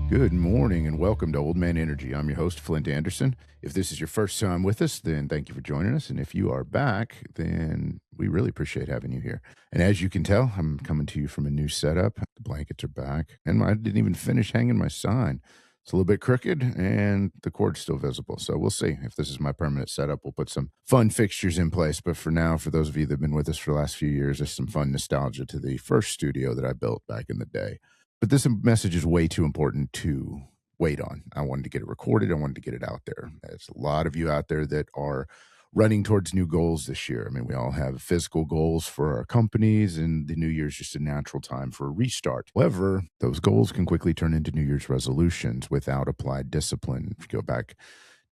Good morning and welcome to Old Man Energy. I'm your host, Flint Anderson. If this is your first time with us, then thank you for joining us. And if you are back, then we really appreciate having you here. And as you can tell, I'm coming to you from a new setup. The blankets are back, and I didn't even finish hanging my sign. It's a little bit crooked, and the cord's still visible. So we'll see if this is my permanent setup. We'll put some fun fixtures in place. But for now, for those of you that have been with us for the last few years, there's some fun nostalgia to the first studio that I built back in the day. But this message is way too important to wait on. I wanted to get it recorded. I wanted to get it out there. There's a lot of you out there that are running towards new goals this year. I mean, we all have physical goals for our companies, and the new year's just a natural time for a restart. However, those goals can quickly turn into New Year's resolutions without applied discipline. If you go back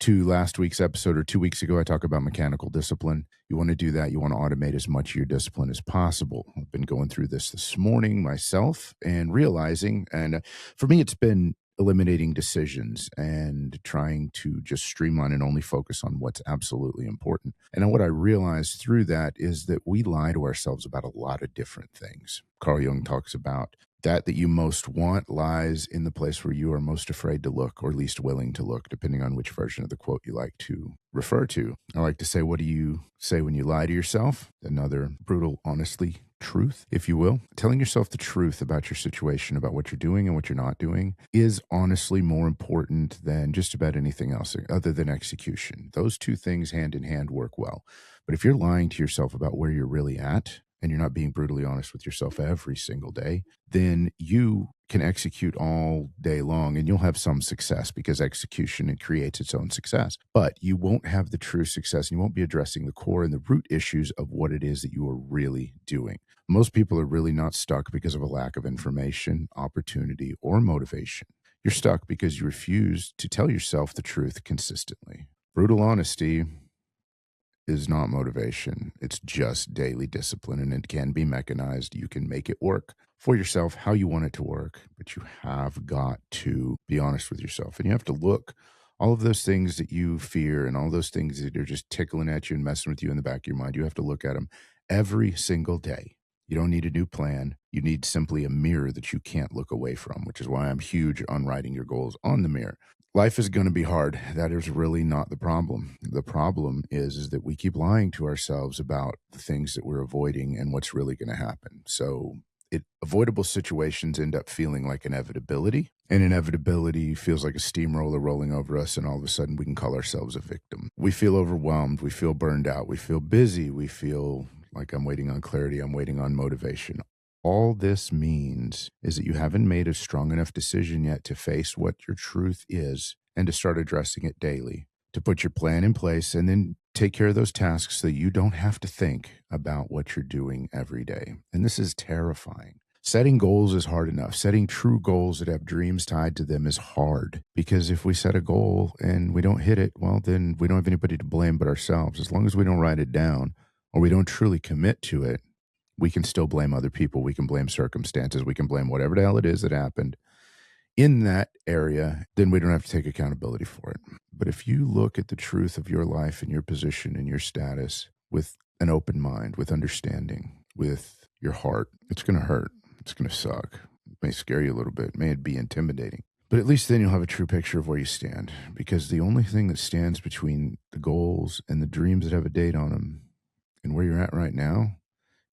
to last week's episode or 2 weeks ago, I talk about mechanical discipline. You want to do that. You want to automate as much of your discipline as possible. I've been going through this morning myself and realizing, and for me, it's been eliminating decisions and trying to just streamline and only focus on what's absolutely important. And what I realized through that is that we lie to ourselves about a lot of different things. Carl Jung talks about that you most want lies in the place where you are most afraid to look or least willing to look, depending on which version of the quote you like to refer to. I like to say, what do you say when you lie to yourself? Another brutal, honestly, truth, if you will. Telling yourself the truth about your situation, about what you're doing and what you're not doing, is honestly more important than just about anything else other than execution. Those two things hand in hand work well. But if you're lying to yourself about where you're really at, and you're not being brutally honest with yourself every single day, then you can execute all day long and you'll have some success because execution, it creates its own success. But you won't have the true success and you won't be addressing the core and the root issues of what it is that you are really doing. Most people are really not stuck because of a lack of information, opportunity, or motivation. You're stuck because you refuse to tell yourself the truth consistently. Brutal honesty is not motivation. It's just daily discipline, and it can be mechanized. You can make it work for yourself how you want it to work, but you have got to be honest with yourself, and you have to look all of those things that you fear and all those things that are just tickling at you and messing with you in the back of your mind. You have to look at them every single day. You don't need a new plan. You need simply a mirror that you can't look away from, which is why I'm huge on writing your goals on the mirror. Life is going to be hard. That is really not the problem. The problem is that we keep lying to ourselves about the things that we're avoiding and what's really going to happen. So avoidable situations end up feeling like inevitability, and inevitability feels like a steamroller rolling over us, and all of a sudden we can call ourselves a victim. We feel overwhelmed. We feel burned out. We feel busy. We feel like I'm waiting on clarity. I'm waiting on motivation. All this means is that you haven't made a strong enough decision yet to face what your truth is and to start addressing it daily, to put your plan in place and then take care of those tasks so you don't have to think about what you're doing every day. And this is terrifying. Setting goals is hard enough. Setting true goals that have dreams tied to them is hard, because if we set a goal and we don't hit it, well, then we don't have anybody to blame but ourselves. As long as we don't write it down or we don't truly commit to it, we can still blame other people. We can blame circumstances. We can blame whatever the hell it is that happened in that area. Then we don't have to take accountability for it. But if you look at the truth of your life and your position and your status with an open mind, with understanding, with your heart, it's going to hurt. It's going to suck. It may scare you a little bit. It may be intimidating. But at least then you'll have a true picture of where you stand, because the only thing that stands between the goals and the dreams that have a date on them and where you're at right now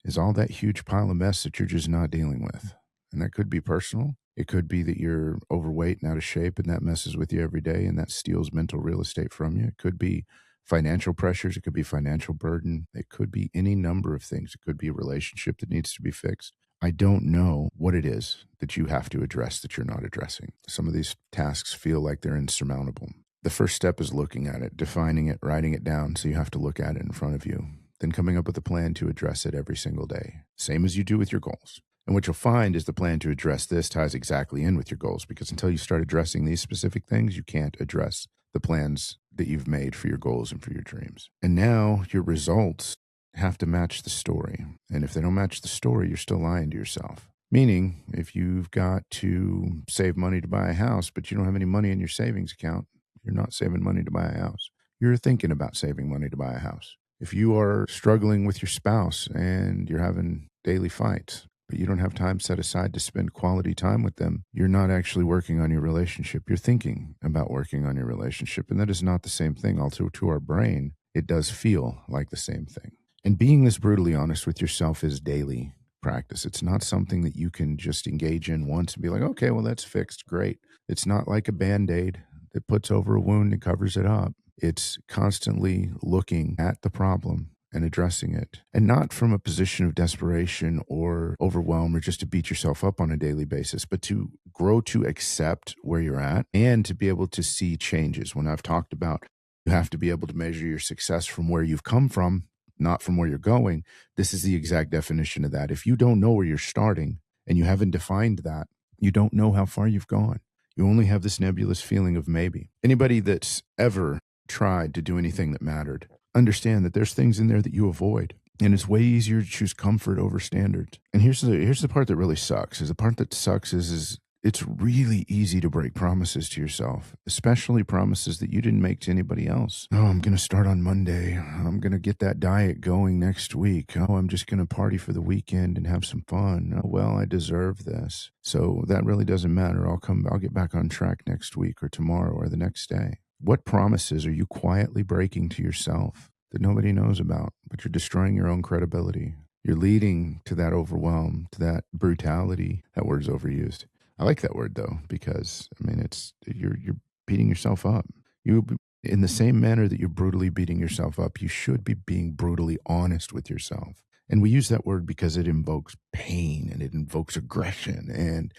is all that huge pile of mess that you're just not dealing with. And that could be personal. It could be that you're overweight and out of shape, and that messes with you every day, and that steals mental real estate from you. It could be financial pressures. It could be financial burden. It could be any number of things. It could be a relationship that needs to be fixed. I don't know what it is that you have to address that you're not addressing. Some of these tasks feel like they're insurmountable. The first step is looking at it, defining it, writing it down, so you have to look at it in front of you, then coming up with a plan to address it every single day, same as you do with your goals. And what you'll find is the plan to address this ties exactly in with your goals, because until you start addressing these specific things, you can't address the plans that you've made for your goals and for your dreams. And now your results have to match the story. And if they don't match the story, you're still lying to yourself. Meaning, if you've got to save money to buy a house, but you don't have any money in your savings account, you're not saving money to buy a house. You're thinking about saving money to buy a house. If you are struggling with your spouse and you're having daily fights, but you don't have time set aside to spend quality time with them, you're not actually working on your relationship. You're thinking about working on your relationship. And that is not the same thing. Also, to our brain, it does feel like the same thing. And being this brutally honest with yourself is daily practice. It's not something that you can just engage in once and be like, okay, well, that's fixed. Great. It's not like a band aid that puts over a wound and covers it up. It's constantly looking at the problem and addressing it, and not from a position of desperation or overwhelm or just to beat yourself up on a daily basis, but to grow to accept where you're at and to be able to see changes. When I've talked about you have to be able to measure your success from where you've come from, not from where you're going, this is the exact definition of that. If you don't know where you're starting and you haven't defined that, you don't know how far you've gone. You only have this nebulous feeling of maybe. Anybody that's ever tried to do anything that mattered, understand that there's things in there that you avoid. And it's way easier to choose comfort over standards. And here's the part that really sucks. Is the part that sucks is it's really easy to break promises to yourself, especially promises that you didn't make to anybody else. Oh, I'm going to start on Monday. I'm going to get that diet going next week. Oh, I'm just going to party for the weekend and have some fun. Oh, well, I deserve this. So that really doesn't matter. I'll get back on track next week or tomorrow or the next day. What promises are you quietly breaking to yourself that nobody knows about, but you're destroying your own credibility? You're leading to that overwhelm, to that brutality. That word's overused. I like that word though, because I mean, you're beating yourself up. In the same manner that you're brutally beating yourself up, you should be being brutally honest with yourself. And we use that word because it invokes pain and it invokes aggression, and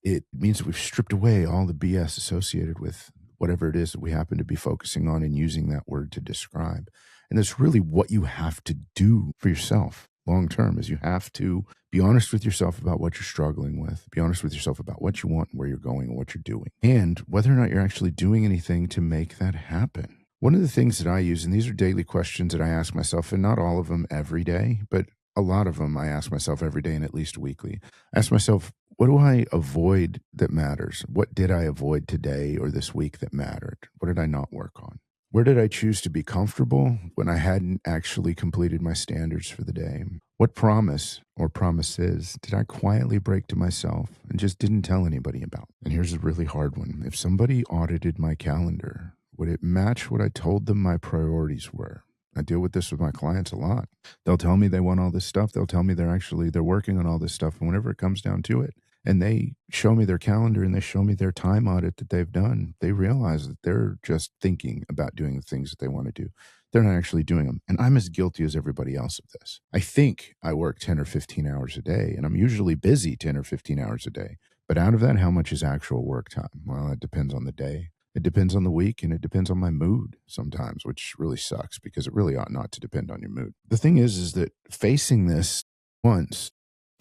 it means that we've stripped away all the BS associated with whatever it is that we happen to be focusing on and using that word to describe. And that's really what you have to do for yourself long term, is you have to be honest with yourself about what you're struggling with, be honest with yourself about what you want and where you're going and what you're doing, and whether or not you're actually doing anything to make that happen. One of the things that I use, and these are daily questions that I ask myself, and not all of them every day, but a lot of them I ask myself every day and at least weekly. I ask myself, what do I avoid that matters? What did I avoid today or this week that mattered? What did I not work on? Where did I choose to be comfortable when I hadn't actually completed my standards for the day? What promise or promises did I quietly break to myself and just didn't tell anybody about? And here's a really hard one. If somebody audited my calendar, would it match what I told them my priorities were? I deal with this with my clients a lot. They'll tell me they want all this stuff. They'll tell me they're working on all this stuff. And whenever it comes down to it, and they show me their calendar and they show me their time audit that they've done, they realize that they're just thinking about doing the things that they want to do. They're not actually doing them. And I'm as guilty as everybody else of this. I think I work 10 or 15 hours a day, and I'm usually busy 10 or 15 hours a day. But out of that, how much is actual work time? Well, it depends on the day. It depends on the week, and it depends on my mood sometimes, which really sucks because it really ought not to depend on your mood. The thing is that facing this once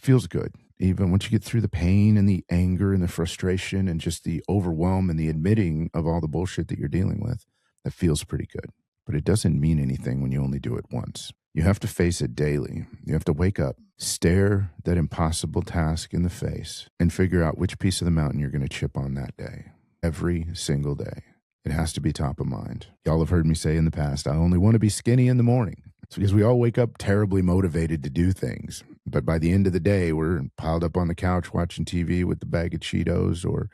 feels good. Even once you get through the pain and the anger and the frustration and just the overwhelm and the admitting of all the bullshit that you're dealing with, that feels pretty good. But it doesn't mean anything when you only do it once. You have to face it daily. You have to wake up, stare that impossible task in the face, and figure out which piece of the mountain you're going to chip on that day. Every single day. It has to be top of mind. Y'all have heard me say in the past, I only want to be skinny in the morning. It's because we all wake up terribly motivated to do things. But by the end of the day, we're piled up on the couch watching TV with the bag of Cheetos or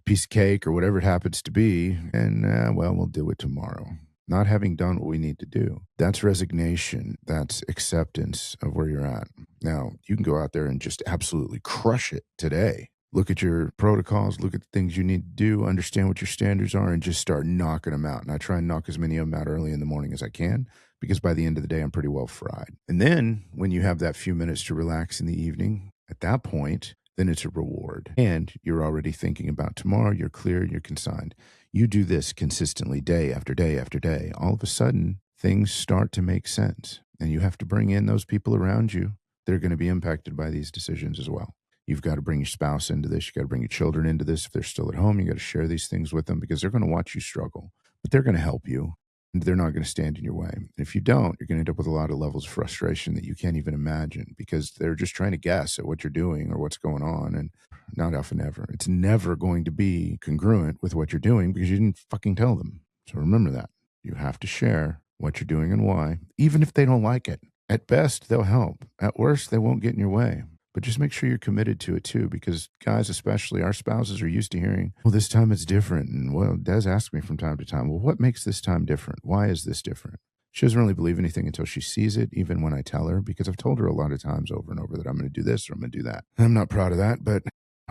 piece of cake or whatever it happens to be. And, we'll do it tomorrow. Not having done what we need to do. That's resignation. That's acceptance of where you're at. Now, you can go out there and just absolutely crush it today. Look at your protocols, look at the things you need to do, understand what your standards are, and just start knocking them out. And I try and knock as many of them out early in the morning as I can, because by the end of the day, I'm pretty well fried. And then when you have that few minutes to relax in the evening, at that point, then it's a reward. And you're already thinking about tomorrow, you're clear, you're consigned. You do this consistently day after day after day. All of a sudden, things start to make sense. And you have to bring in those people around you that are going to be impacted by these decisions as well. You've got to bring your spouse into this. You've got to bring your children into this. If they're still at home, you got to share these things with them, because they're going to watch you struggle, but they're going to help you. And they're not going to stand in your way. And if you don't, you're going to end up with a lot of levels of frustration that you can't even imagine, because they're just trying to guess at what you're doing or what's going on. And not often ever. It's never going to be congruent with what you're doing because you didn't fucking tell them. So remember that. You have to share what you're doing and why, even if they don't like it. At best, they'll help. At worst, they won't get in your way. But just make sure you're committed to it too, because guys, especially our spouses, are used to hearing, well, this time it's different. And well, Des asks me from time to time, well, what makes this time different? Why is this different? She doesn't really believe anything until she sees it, even when I tell her, because I've told her a lot of times over and over that I'm going to do this or I'm going to do that. I'm not proud of that, but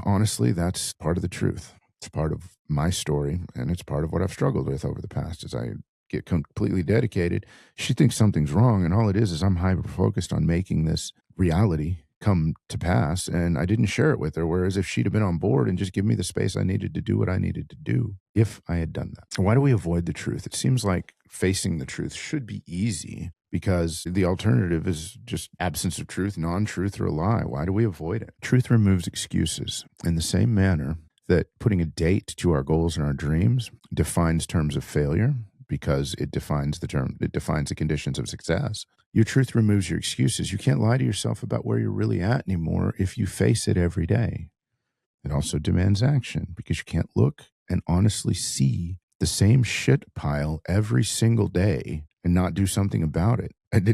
honestly, that's part of the truth. It's part of my story, and it's part of what I've struggled with over the past as I get completely dedicated. She thinks something's wrong, and all it is I'm hyper-focused on making this reality come to pass, and I didn't share it with her, whereas if she'd have been on board and just give me the space I needed to do what I needed to do, if I had done that. Why do we avoid the truth? It seems like facing the truth should be easy because the alternative is just absence of truth, non-truth, or a lie. Why do we avoid it? Truth removes excuses in the same manner that putting a date to our goals and our dreams defines terms of failure because it defines the conditions of success. Your truth removes your excuses. You can't lie to yourself about where you're really at anymore if you face it every day. It also demands action because you can't look and honestly see the same shit pile every single day and not do something about it. And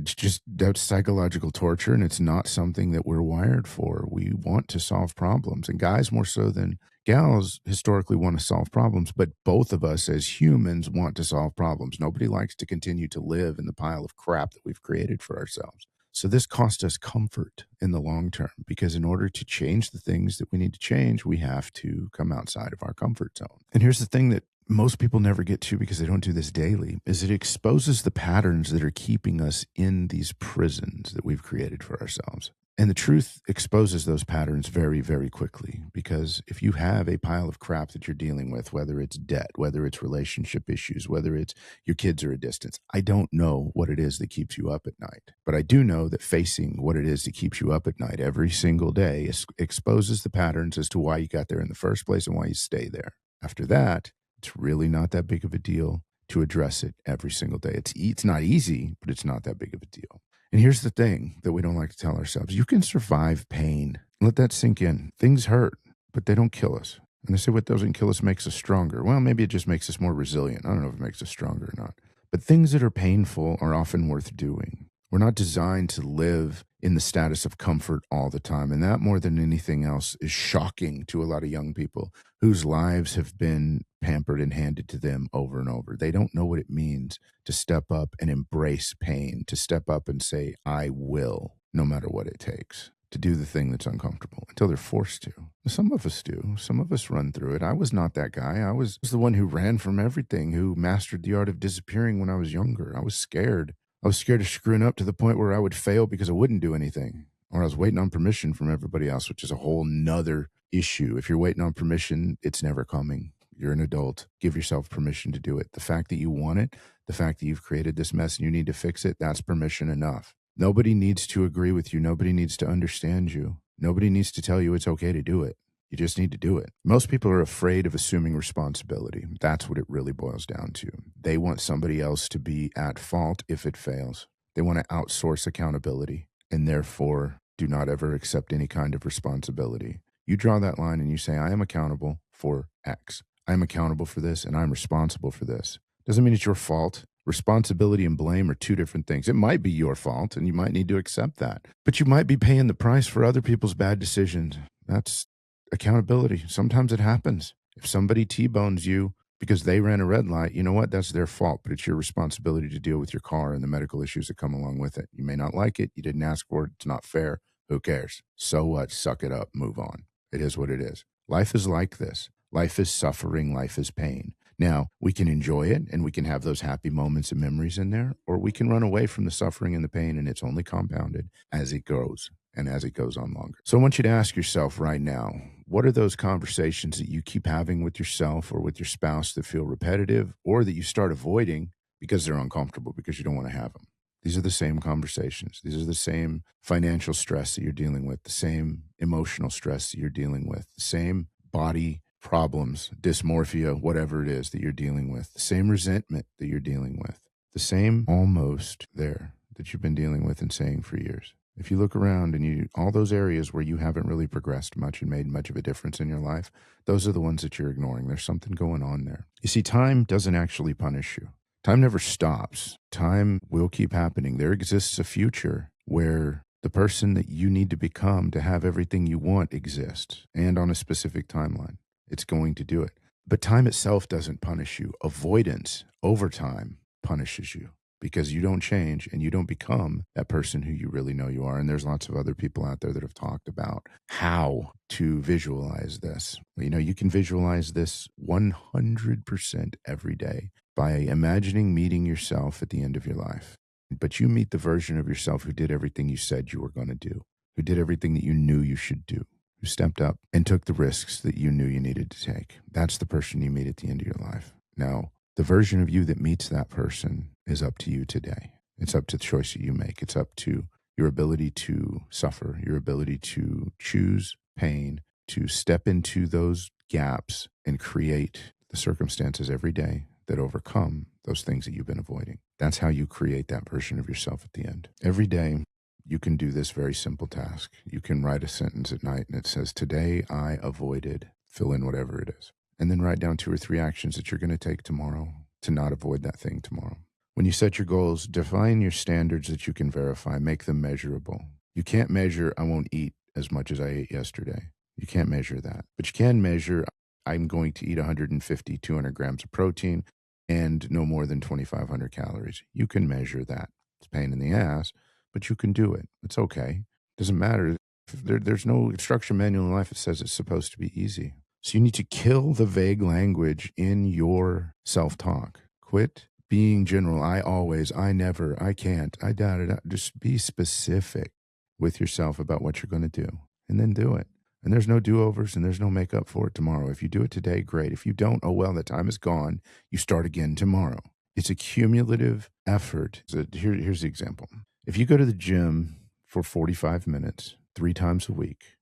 that's psychological torture, and it's not something that we're wired for. We want to solve problems, and guys more so than gals historically want to solve problems, but both of us as humans want to solve problems. Nobody likes to continue to live in the pile of crap that we've created for ourselves. So this costs us comfort in the long term because in order to change the things that we need to change, we have to come outside of our comfort zone. And here's the thing that most people never get to because they don't do this daily, is it exposes the patterns that are keeping us in these prisons that we've created for ourselves. And the truth exposes those patterns very, very quickly because if you have a pile of crap that you're dealing with, whether it's debt, whether it's relationship issues, whether it's your kids are a distance, I don't know what it is that keeps you up at night. But I do know that facing what it is that keeps you up at night every single day exposes the patterns as to why you got there in the first place and why you stay there. After that, it's really not that big of a deal to address it every single day. It's not easy, but it's not that big of a deal. And here's the thing that we don't like to tell ourselves. You can survive pain. Let that sink in. Things hurt, but they don't kill us. And they say what doesn't kill us makes us stronger. Well, maybe it just makes us more resilient. I don't know if it makes us stronger or not. But things that are painful are often worth doing. We're not designed to live in the status of comfort all the time. And that, more than anything else, is shocking to a lot of young people whose lives have been pampered and handed to them over and over. They don't know what it means to step up and embrace pain, to step up and say, I will, no matter what it takes, to do the thing that's uncomfortable until they're forced to. Some of us do. Some of us run through it. I was not that guy. I was the one who ran from everything, who mastered the art of disappearing when I was younger. I was scared. I was scared of screwing up to the point where I would fail because I wouldn't do anything, or I was waiting on permission from everybody else, which is a whole nother issue. If you're waiting on permission, it's never coming. You're an adult. Give yourself permission to do it. The fact that you want it, the fact that you've created this mess and you need to fix it, that's permission enough. Nobody needs to agree with you. Nobody needs to understand you. Nobody needs to tell you it's okay to do it. You just need to do it. Most people are afraid of assuming responsibility. That's what it really boils down to. They want somebody else to be at fault if it fails. They want to outsource accountability and therefore do not ever accept any kind of responsibility. You draw that line and you say, I am accountable for X. I am accountable for this and I'm responsible for this. Doesn't mean it's your fault. Responsibility and blame are two different things. It might be your fault and you might need to accept that, but you might be paying the price for other people's bad decisions. That's accountability. Sometimes it happens. If somebody T-bones you because they ran a red light, you know what? That's their fault, but it's your responsibility to deal with your car and the medical issues that come along with it. You may not like it. You didn't ask for it. It's not fair. Who cares? So what? Suck it up. Move on. It is what it is. Life is like this. Life is suffering. Life is pain. Now, we can enjoy it and we can have those happy moments and memories in there, or we can run away from the suffering and the pain, and it's only compounded as it grows and as it goes on longer. So I want you to ask yourself right now, what are those conversations that you keep having with yourself or with your spouse that feel repetitive or that you start avoiding because they're uncomfortable, because you don't want to have them? These are the same conversations. These are the same financial stress that you're dealing with, the same emotional stress that you're dealing with, the same body problems, dysmorphia, whatever it is that you're dealing with, the same resentment that you're dealing with, the same almost there that you've been dealing with and saying for years. If you look around and all those areas where you haven't really progressed much and made much of a difference in your life, those are the ones that you're ignoring. There's something going on there. You see, time doesn't actually punish you. Time never stops. Time will keep happening. There exists a future where the person that you need to become to have everything you want exists, and on a specific timeline. It's going to do it. But time itself doesn't punish you. Avoidance over time punishes you because you don't change and you don't become that person who you really know you are. And there's lots of other people out there that have talked about how to visualize this. You can visualize this 100% every day by imagining meeting yourself at the end of your life. But you meet the version of yourself who did everything you said you were going to do, who did everything that you knew you should do, who stepped up and took the risks that you knew you needed to take. That's the person you meet at the end of your life. Now, the version of you that meets that person is up to you today. It's up to the choice that you make. It's up to your ability to suffer, your ability to choose pain, to step into those gaps and create the circumstances every day that overcome those things that you've been avoiding. That's how you create that version of yourself at the end. Every day, you can do this very simple task. You can write a sentence at night and it says, today I avoided, fill in whatever it is. And then write down 2 or 3 actions that you're going to take tomorrow to not avoid that thing tomorrow. When you set your goals, define your standards that you can verify, make them measurable. You can't measure, I won't eat as much as I ate yesterday. You can't measure that. But you can measure, I'm going to eat 150, 200 grams of protein and no more than 2,500 calories. You can measure that. It's a pain in the ass, but you can do it. It's okay. Doesn't matter. There's no instruction manual in life that says it's supposed to be easy. So you need to kill the vague language in your self-talk. Quit being general. I always, I never, I can't, I doubt it. Just be specific with yourself about what you're going to do and then do it. And there's no do-overs and there's no make up for it tomorrow. If you do it today, great. If you don't, oh well, the time is gone. You start again tomorrow. It's a cumulative effort. So here's the example. If you go to the gym for 45 minutes, 3 times a week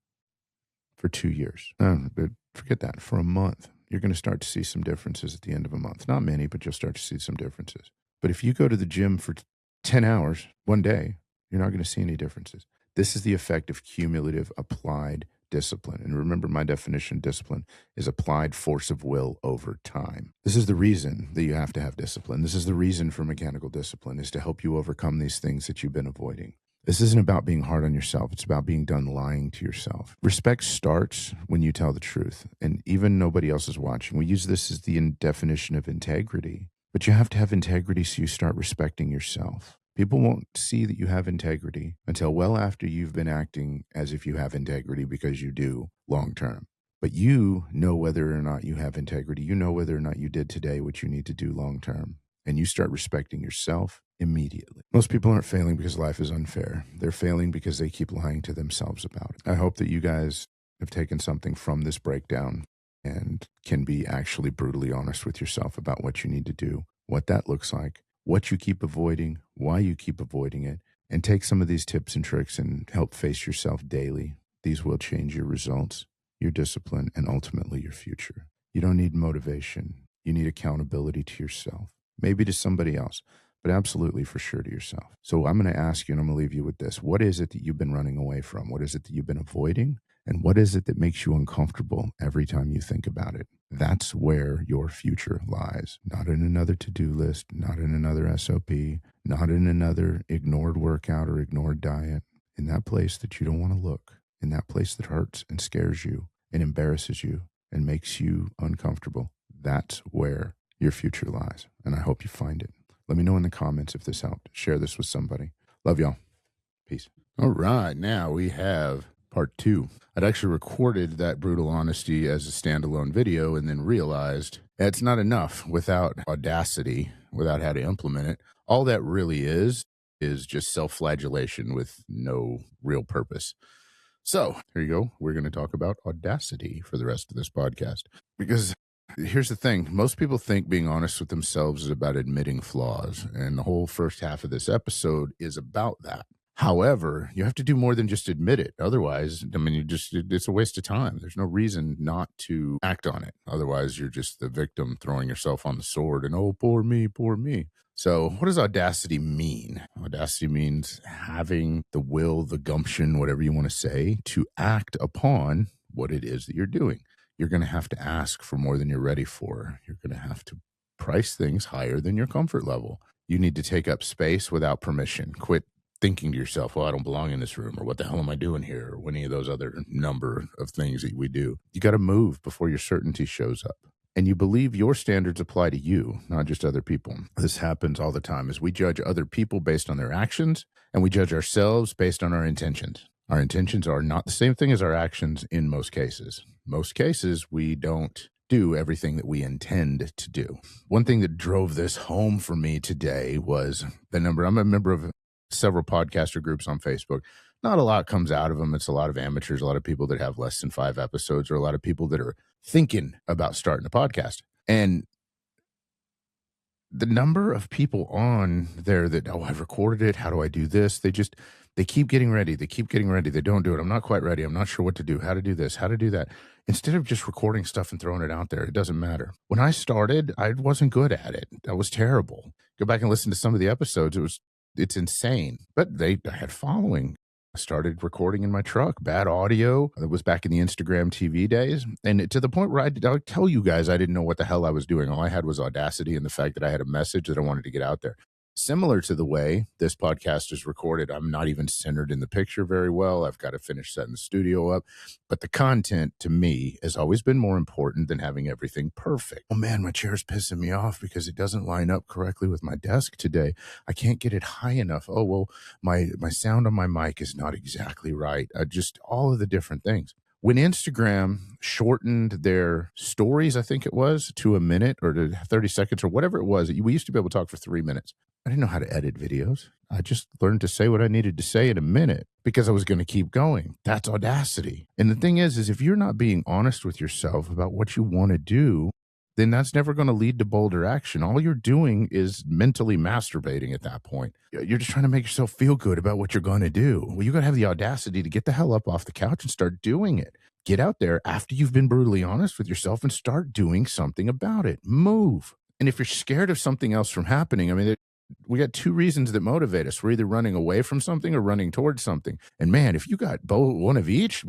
for 2 years, forget that, for a month, you're going to start to see some differences at the end of a month. Not many, but you'll start to see some differences. But if you go to the gym for 10 hours one day, you're not going to see any differences. This is the effect of cumulative applied discipline. And remember, my definition of discipline is applied force of will over time. This is the reason that you have to have discipline. This is the reason for mechanical discipline, is to help you overcome these things that you've been avoiding. This isn't about being hard on yourself. It's about being done lying to yourself. Respect starts when you tell the truth, and even nobody else is watching. We use this as the definition of integrity, but you have to have integrity so you start respecting yourself. People won't see that you have integrity until well after you've been acting as if you have integrity, because you do long term. But you know whether or not you have integrity. You know whether or not you did today what you need to do long term. And you start respecting yourself immediately. Most people aren't failing because life is unfair. They're failing because they keep lying to themselves about it. I hope that you guys have taken something from this breakdown and can be actually brutally honest with yourself about what you need to do, what that looks like, what you keep avoiding, why you keep avoiding it, and take some of these tips and tricks and help face yourself daily. These will change your results, your discipline, and ultimately your future. You don't need motivation. You need accountability to yourself, maybe to somebody else, but absolutely for sure to yourself. So I'm going to ask you, and I'm going to leave you with this. What is it that you've been running away from? What is it that you've been avoiding? And what is it that makes you uncomfortable every time you think about it? That's where your future lies. Not in another to-do list, not in another SOP, not in another ignored workout or ignored diet. In that place that you don't want to look, in that place that hurts and scares you and embarrasses you and makes you uncomfortable. That's where your future lies. And I hope you find it. Let me know in the comments if this helped. Share this with somebody. Love y'all. Peace. All right. Now we have part 2. I'd actually recorded that brutal honesty as a standalone video and then realized it's not enough without Audacity, without how to implement it. All that really is just self-flagellation with no real purpose. So here you go. We're going to talk about Audacity for the rest of this podcast, because here's the thing. Most people think being honest with themselves is about admitting flaws, and the whole first half of this episode is about that. However, you have to do more than just admit it. Otherwise, I mean, it's a waste of time. There's no reason not to act on it. Otherwise, you're just the victim throwing yourself on the sword and, oh, poor me, poor me. So what does audacity mean? Audacity means having the will, the gumption, whatever you want to say, to act upon what it is that you're doing. You're going to have to ask for more than you're ready for. You're going to have to price things higher than your comfort level. You need to take up space without permission. Quit thinking to yourself, well, I don't belong in this room, or what the hell am I doing here, or any of those other number of things that we do. You got to move before your certainty shows up. And you believe your standards apply to you, not just other people. This happens all the time as we judge other people based on their actions, and we judge ourselves based on our intentions. Our intentions are not the same thing as our actions in most cases. Most cases, we don't do everything that we intend to do. One thing that drove this home for me today was I'm a member of several podcaster groups on Facebook. Not a lot comes out of them. It's a lot of amateurs, a lot of people that have less than 5 episodes, or a lot of people that are thinking about starting a podcast. And the number of people on there that, oh, I've recorded it. How do I do this? They keep getting ready. They keep getting ready. They don't do it. I'm not quite ready. I'm not sure what to do, how to do this, how to do that. Instead of just recording stuff and throwing it out there, it doesn't matter. When I started, I wasn't good at it. I was terrible. Go back and listen to some of the episodes. It's insane. But I had following. I started recording in my truck, bad audio. It was back in the Instagram TV days. And to the point where I'll tell you guys, I didn't know what the hell I was doing. All I had was Audacity and the fact that I had a message that I wanted to get out there. Similar to the way this podcast is recorded, I'm not even centered in the picture very well. I've got to finish setting the studio up. But the content to me has always been more important than having everything perfect. Oh man, my chair's pissing me off because it doesn't line up correctly with my desk today. I can't get it high enough. Oh, well, my sound on my mic is not exactly right. Just all of the different things. When Instagram shortened their stories, I think it was, to a minute or to 30 seconds or whatever it was, we used to be able to talk for 3 minutes. I didn't know how to edit videos. I just learned to say what I needed to say in a minute because I was going to keep going. That's Audacity. And the thing is if you're not being honest with yourself about what you want to do, then that's never going to lead to bolder action. All you're doing is mentally masturbating at that point. You're just trying to make yourself feel good about what you're going to do. Well, you got to have the audacity to get the hell up off the couch and start doing it. Get out there after you've been brutally honest with yourself and start doing something about it. Move. And if you're scared of something else from happening, I mean, we got 2 reasons that motivate us. We're either running away from something or running towards something. And man, if you got both, one of each,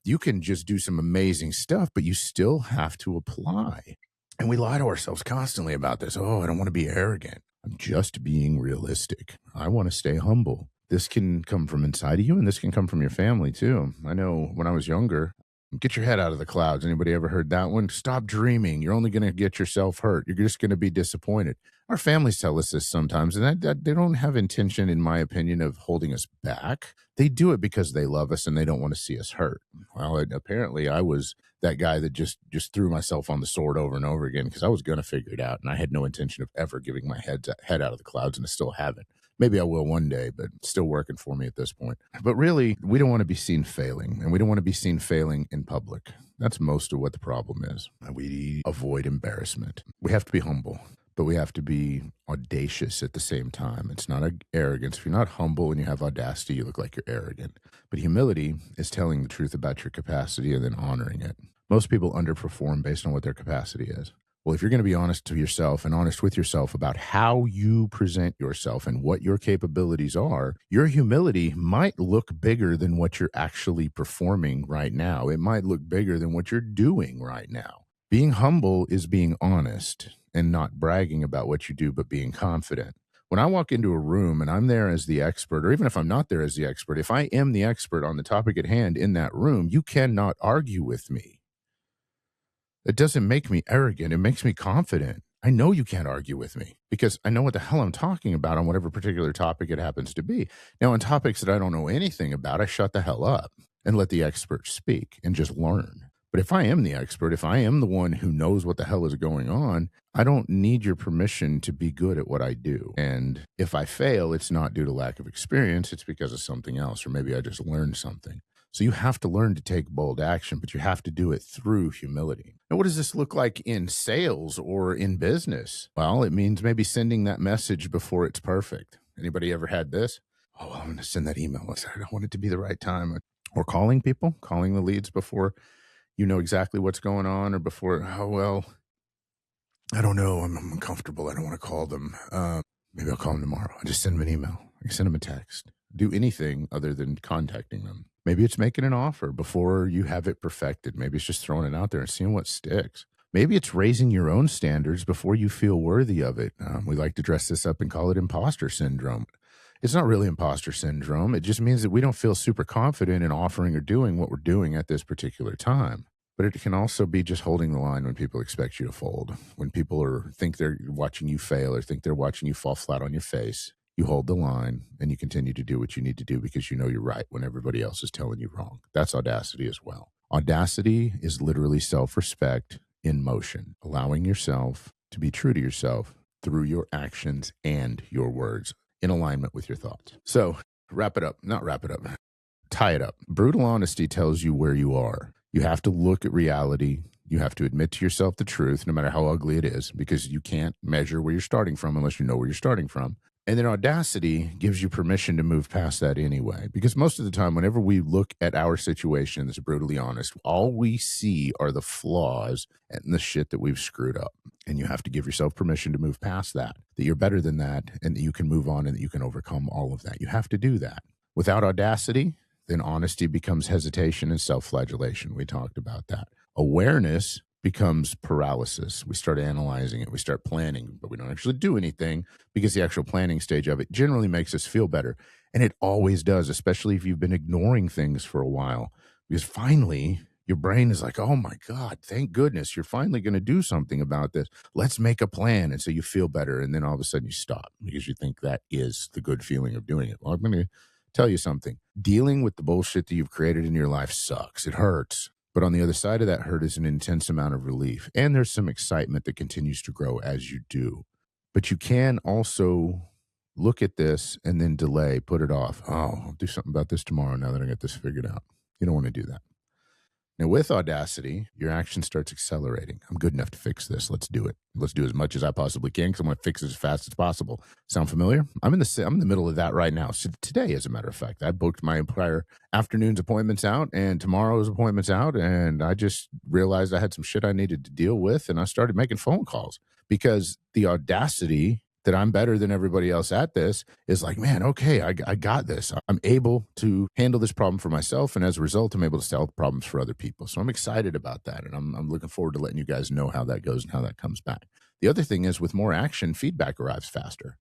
you can just do some amazing stuff, but you still have to apply. And we lie to ourselves constantly about this. Oh, I don't want to be arrogant. I'm just being realistic. I want to stay humble. This can come from inside of you, and this can come from your family too. I know when I was younger, get your head out of the clouds. Anybody ever heard that one? Stop dreaming. You're only going to get yourself hurt. You're just going to be disappointed. Our families tell us this sometimes, and that they don't have intention, in my opinion, of holding us back. They do it because they love us and they don't want to see us hurt. Well, apparently I was that guy that just threw myself on the sword over and over again because I was going to figure it out, and I had no intention of ever giving my head out of the clouds, and I still haven't. Maybe I will one day, but it's still working for me at this point. But really, we don't want to be seen failing, and we don't want to be seen failing in public. That's most of what the problem is. We avoid embarrassment. We have to be humble, but we have to be audacious at the same time. It's not arrogance. If you're not humble and you have audacity, you look like you're arrogant. But humility is telling the truth about your capacity and then honoring it. Most people underperform based on what their capacity is. Well, if you're going to be honest to yourself and honest with yourself about how you present yourself and what your capabilities are, your humility might look bigger than what you're actually performing right now. It might look bigger than what you're doing right now. Being humble is being honest and not bragging about what you do, but being confident. When I walk into a room and I'm there as the expert, or even if I'm not there as the expert, if I am the expert on the topic at hand in that room, you cannot argue with me. It doesn't make me arrogant. It makes me confident. I know you can't argue with me because I know what the hell I'm talking about on whatever particular topic it happens to be. Now, on topics that I don't know anything about, I shut the hell up and let the expert speak and just learn. But if I am the expert, if I am the one who knows what the hell is going on, I don't need your permission to be good at what I do. And if I fail, it's not due to lack of experience. It's because of something else, or maybe I just learned something. So you have to learn to take bold action, but you have to do it through humility. Now, what does this look like in sales or in business? Well, it means maybe sending that message before it's perfect. Anybody ever had this? Oh, I'm going to send that email. I don't want it to be the right time. Or calling people, calling the leads before you know exactly what's going on, or before, oh, well, I don't know. I'm uncomfortable. I don't want to call them. Maybe I'll call them tomorrow. I just send them an email. I send them a text. Do anything other than contacting them. Maybe it's making an offer before you have it perfected. Maybe it's just throwing it out there and seeing what sticks. Maybe it's raising your own standards before you feel worthy of it. We like to dress this up and call it imposter syndrome. It's not really imposter syndrome. It just means that we don't feel super confident in offering or doing what we're doing at this particular time. But it can also be just holding the line when people expect you to fold. When people think they're watching you fail or think they're watching you fall flat on your face, you hold the line and you continue to do what you need to do because you know you're right when everybody else is telling you wrong. That's audacity as well. Audacity is literally self-respect in motion, allowing yourself to be true to yourself through your actions and your words in alignment with your thoughts. So tie it up. Brutal honesty tells you where you are. You have to look at reality. You have to admit to yourself the truth, no matter how ugly it is, because you can't measure where you're starting from unless you know where you're starting from. And then audacity gives you permission to move past that anyway. Because most of the time, whenever we look at our situation that's brutally honest, all we see are the flaws and the shit that we've screwed up. And you have to give yourself permission to move past that you're better than that, and that you can move on and that you can overcome all of that. You have to do that. Without audacity, then honesty becomes hesitation and self-flagellation. We talked about that. Awareness becomes paralysis. We start analyzing it. We start planning, but we don't actually do anything because the actual planning stage of it generally makes us feel better. And it always does, especially if you've been ignoring things for a while, because finally your brain is like, oh my God, thank goodness you're finally going to do something about this. Let's make a plan. And so you feel better. And then all of a sudden you stop because you think that is the good feeling of doing it. Well, I'm going to tell you something. Dealing with the bullshit that you've created in your life sucks. It hurts. But on the other side of that hurt is an intense amount of relief. And there's some excitement that continues to grow as you do. But you can also look at this and then delay, put it off. Oh, I'll do something about this tomorrow now that I get this figured out. You don't want to do that. Now, with audacity, your action starts accelerating. I'm good enough to fix this. Let's do it. Let's do as much as I possibly can because I'm going to fix it as fast as possible. Sound familiar? I'm in the middle of that right now. So today, as a matter of fact, I booked my entire afternoon's appointments out and tomorrow's appointments out, and I just realized I had some shit I needed to deal with, and I started making phone calls because the audacity that I'm better than everybody else at this is like, man, okay, I got this. I'm able to handle this problem for myself. And as a result, I'm able to solve problems for other people. So I'm excited about that. And I'm looking forward to letting you guys know how that goes and how that comes back. The other thing is with more action, feedback arrives faster.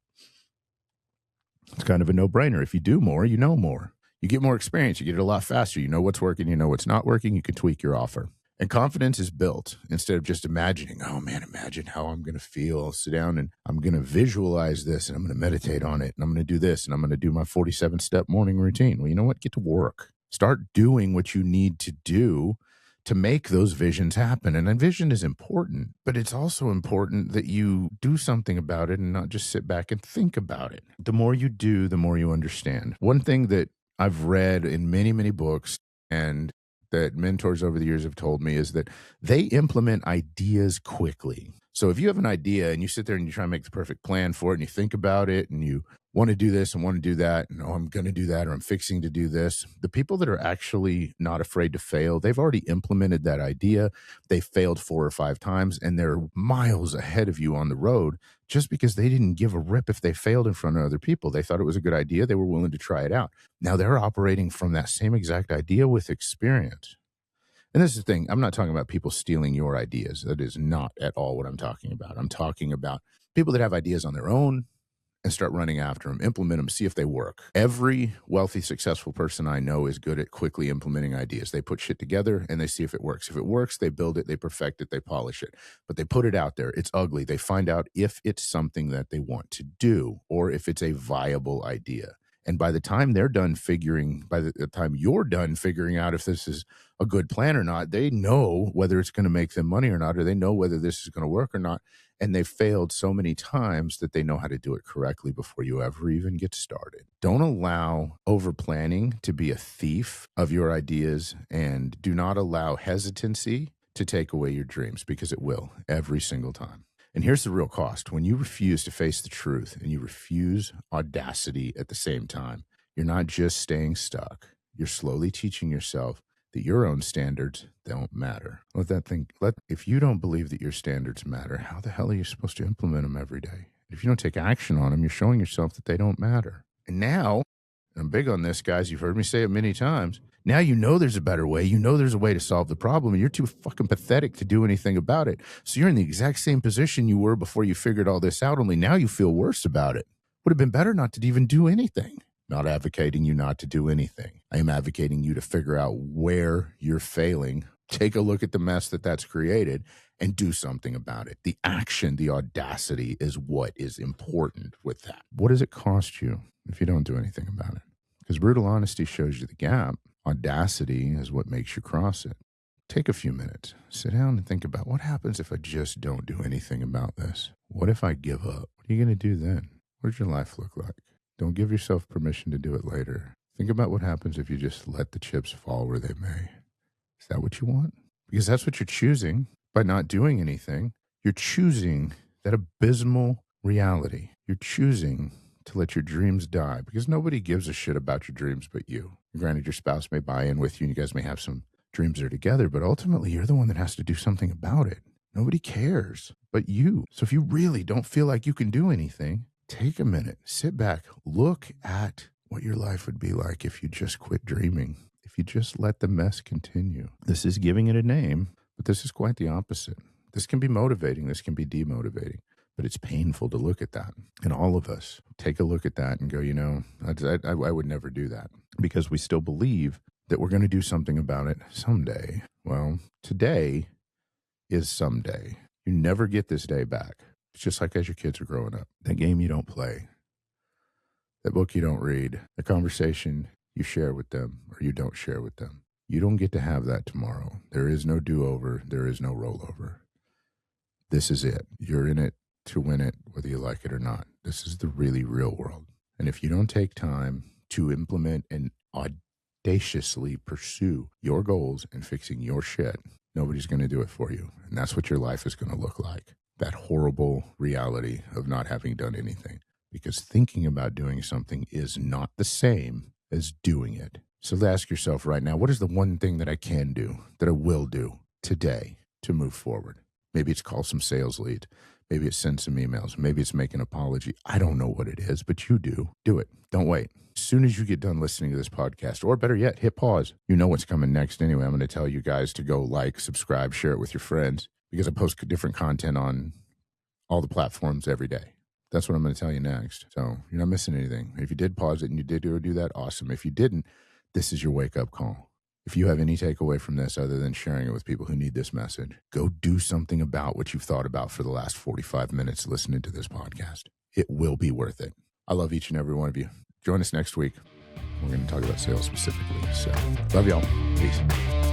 It's kind of a no-brainer. If you do more, you know more. You get more experience. You get it a lot faster. You know what's working. You know what's not working. You can tweak your offer. And confidence is built instead of just imagining, oh man, imagine how I'm going to feel. I'll sit down and I'm going to visualize this and I'm going to meditate on it and I'm going to do this and I'm going to do my 47-step morning routine. Well, you know what? Get to work. Start doing what you need to do to make those visions happen. And a vision is important, but it's also important that you do something about it and not just sit back and think about it. The more you do, the more you understand. One thing that I've read in many, many books and that mentors over the years have told me is that they implement ideas quickly. So if you have an idea and you sit there and you try and make the perfect plan for it and you think about it and you want to do this and want to do that and oh, I'm going to do that or I'm fixing to do this, the people that are actually not afraid to fail, they've already implemented that idea. They failed 4 or 5 times and they're miles ahead of you on the road just because they didn't give a rip if they failed in front of other people. They thought it was a good idea. They were willing to try it out. Now they're operating from that same exact idea with experience. And this is the thing, I'm not talking about people stealing your ideas. That is not at all what I'm talking about. I'm talking about people that have ideas on their own and start running after them, implement them, see if they work. Every wealthy, successful person I know is good at quickly implementing ideas. They put shit together and they see if it works. If it works, they build it, they perfect it, they polish it. But they put it out there. It's ugly. They find out if it's something that they want to do or if it's a viable idea. And by the time they're done by the time you're done figuring out if this is a good plan or not, they know whether it's going to make them money or not, or they know whether this is going to work or not. And they've failed so many times that they know how to do it correctly before you ever even get started. Don't allow over planning to be a thief of your ideas, and do not allow hesitancy to take away your dreams, because it will every single time. And here's the real cost. When you refuse to face the truth and you refuse audacity at the same time, you're not just staying stuck. You're slowly teaching yourself that your own standards don't matter. If you don't believe that your standards matter, how the hell are you supposed to implement them every day? If you don't take action on them, you're showing yourself that they don't matter. And now, I'm big on this, guys. You've heard me say it many times. Now you know there's a better way. You know there's a way to solve the problem, and you're too fucking pathetic to do anything about it. So you're in the exact same position you were before you figured all this out, only now you feel worse about it. Would have been better not to even do anything. Not advocating you not to do anything. I am advocating you to figure out where you're failing, take a look at the mess that's created, and do something about it. The action, the audacity is what is important with that. What does it cost you if you don't do anything about it? Because brutal honesty shows you the gap. Audacity is what makes you cross it. Take a few minutes, sit down and think about what happens if I just don't do anything about this? What if I give up? What are you going to do then? What does your life look like? Don't give yourself permission to do it later. Think about what happens if you just let the chips fall where they may. Is that what you want? Because that's what you're choosing by not doing anything. You're choosing that abysmal reality. You're choosing to let your dreams die because nobody gives a shit about your dreams but you. Granted, your spouse may buy in with you and you guys may have some dreams that are together, but ultimately you're the one that has to do something about it. Nobody cares but you. So if you really don't feel like you can do anything, take a minute, sit back, look at what your life would be like if you just quit dreaming, if you just let the mess continue. This is giving it a name, but this is quite the opposite. This can be motivating, this can be demotivating, but it's painful to look at that. And all of us take a look at that and go, I would never do that, because we still believe that we're going to do something about it someday. Well, today is someday. You never get this day back. It's just like as your kids are growing up. That game you don't play, that book you don't read, the conversation you share with them or you don't share with them. You don't get to have that tomorrow. There is no do-over. There is no rollover. This is it. You're in it to win it, whether you like it or not. This is the really real world. And if you don't take time to implement and audaciously pursue your goals and fixing your shit, nobody's going to do it for you. And that's what your life is going to look like. That horrible reality of not having done anything, because thinking about doing something is not the same as doing it. So ask yourself right now, what is the one thing that I can do, that I will do today to move forward? Maybe it's call some sales leads. Maybe it's send some emails. Maybe it's make an apology. I don't know what it is, but you do. Do it. Don't wait. As soon as you get done listening to this podcast, or better yet, hit pause. You know what's coming next anyway. I'm going to tell you guys to go like, subscribe, share it with your friends, because I post different content on all the platforms every day. That's what I'm going to tell you next. So you're not missing anything. If you did pause it and you did do that, awesome. If you didn't, this is your wake-up call. If you have any takeaway from this other than sharing it with people who need this message, go do something about what you've thought about for the last 45 minutes listening to this podcast. It will be worth it. I love each and every one of you. Join us next week. We're going to talk about sales specifically. So love y'all. Peace.